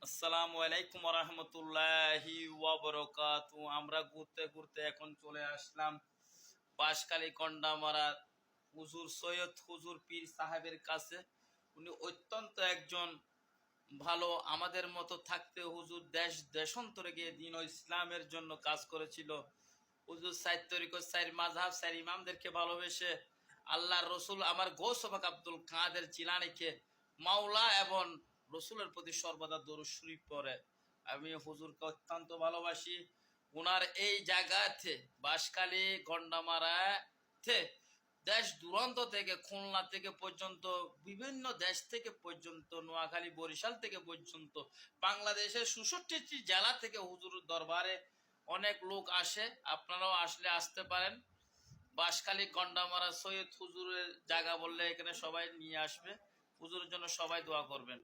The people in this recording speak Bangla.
আসসালামু আলাইকুম রহমতুল্লাহি ওয়াবারাকাতু। আমরা ঘুরতে ঘুরতে এখন চলে আসলাম বাঁশখালী কন্ডামারা হুজুর সৈয়দ হুজুর পীর সাহেবের কাছে। উনি অত্যন্ত একজন ভালো, আমাদের মতো থাকতে হুজুর দেশ দেশান্তরে গিয়ে দিন ও ইসলামের জন্য কাজ করেছিল। হুজুর সাইদ তরিকত, সাইর মাযহাব, সাইর ইমামদেরকে ভালোবেসে আল্লাহর রসুল আমার গৌস পাক আব্দুল কাদের জিলানীকে মাওলা এবং রসুলের প্রতি সর্বদা দরুদ শরীফ পড়ে। আমি হুজুরকে অত্যন্ত ভালোবাসি। ওনার এই জায়গাতে বাঁশখালী গন্ডামারাতে দেশ দূরান্ত থেকে, খুলনা থেকে পর্যন্ত, বিভিন্ন দেশ থেকে পর্যন্ত, নোয়াখালী বরিশাল থেকে পর্যন্ত, বাংলাদেশের ৬৬টি জেলা থেকে হুজুর দরবারে অনেক লোক আসে। আপনারাও আসলে আসতে পারেন। বাঁশখালী গন্ডামারা সৈয়দ হুজুরের জায়গা বললে এখানে সবাই নিয়ে আসবে। হুজুরের জন্য সবাই দোয়া করবেন।